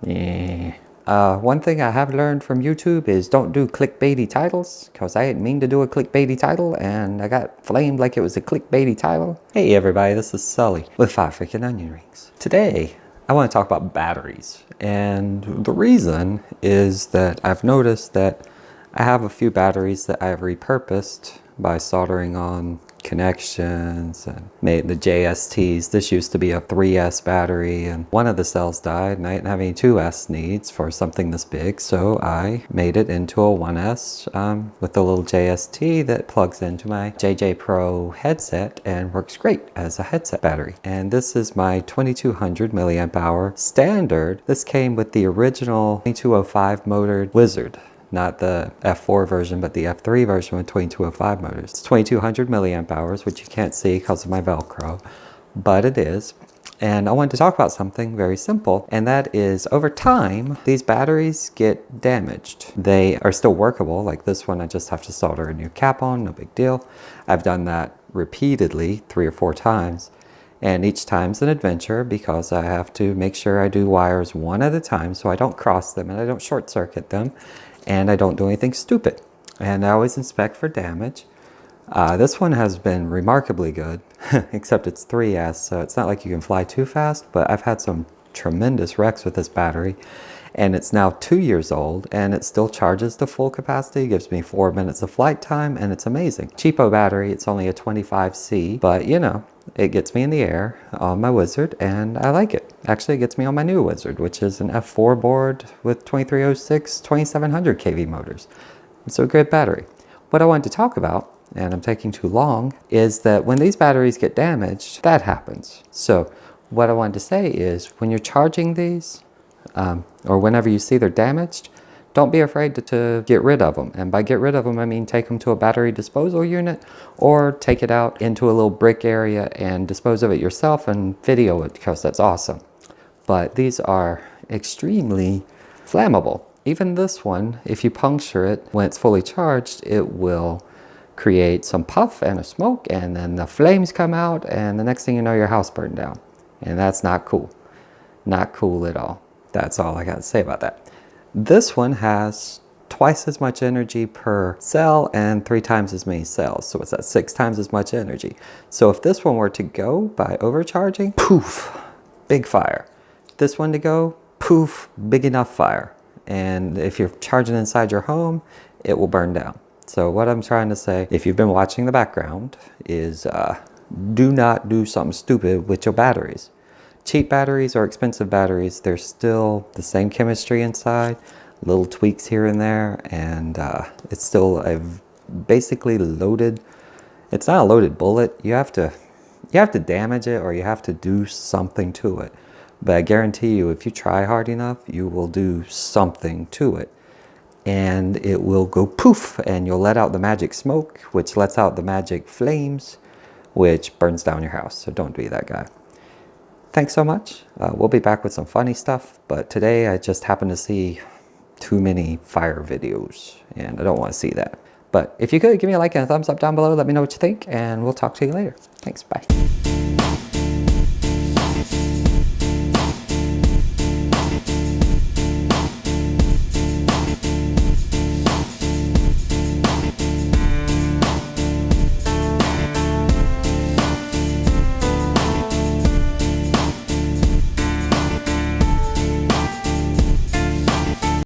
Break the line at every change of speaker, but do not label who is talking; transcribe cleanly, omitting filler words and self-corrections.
Yeah. One thing I have learned from YouTube is don't do clickbaity titles, because I didn't mean to do a clickbaity title and I got flamed like it was a clickbaity title. Hey everybody, this is Sully with 5 freaking onion rings. Today, I want to talk about batteries. And the reason is that I've noticed that I have a few batteries that I've repurposed by soldering on connections and made the JSTs. This used to be a 3S battery and one of the cells died and I didn't have any 2S needs for something this big, so I made it into a 1S with a little JST that plugs into my JJ Pro headset and works great as a headset battery. And this is my 2200 milliamp hour standard. This came with the original 2205 motored Wizard. Not the F4 version, but the F3 version with 2205 motors. It's 2200 milliamp hours, which you can't see because of my Velcro, but it is. And I wanted to talk about something very simple, and that is over time, these batteries get damaged. They are still workable, like this one I just have to solder a new cap on, no big deal. I've done that repeatedly 3 or 4 times. And each time's an adventure because I have to make sure I do wires one at a time so I don't cross them and I don't short circuit them. And I don't do anything stupid. And I always inspect for damage. This one has been remarkably good, except it's 3S, so it's not like you can fly too fast, but I've had some tremendous wrecks with this battery. And it's now 2 years old, and it still charges to full capacity, gives me 4 minutes of flight time, and it's amazing. Cheapo battery, it's only a 25C, but you know, it gets me in the air on my Wizard, and I like it. Actually, it gets me on my new Wizard, which is an F4 board with 2306, 2700 kV motors. It's a great battery. What I wanted to talk about, and I'm taking too long, is that when these batteries get damaged, that happens. So what I wanted to say is when you're charging these, or whenever you see they're damaged, don't be afraid to get rid of them. And by get rid of them, I mean take them to a battery disposal unit or take it out into a little brick area and dispose of it yourself and video it, because that's awesome. But these are extremely flammable. Even this one, if you puncture it when it's fully charged, it will create some puff and a smoke, and then the flames come out, and the next thing you know, your house burned down. And that's not cool. Not cool at all. That's all I got to say about that. This one has twice as much energy per cell and 3 times as many cells. So it's at 6 times as much energy. So if this one were to go by overcharging, poof, big fire. This one to go, poof, big enough fire. And if you're charging inside your home, it will burn down. So what I'm trying to say, if you've been watching the background, is do not do something stupid with your batteries. Cheap batteries or expensive batteries, they're still the same chemistry inside, little tweaks here and there, and it's still a basically loaded, it's not a loaded bullet. You have to damage it or you have to do something to it. But I guarantee you, if you try hard enough, you will do something to it. And it will go poof, and you'll let out the magic smoke, which lets out the magic flames, which burns down your house. So don't be that guy. Thanks so much. We'll be back with some funny stuff, but today I just happened to see too many fire videos, and I don't want to see that. But if you could, give me a like and a thumbs up down below. Let me know what you think, and we'll talk to you later. Thanks. Bye.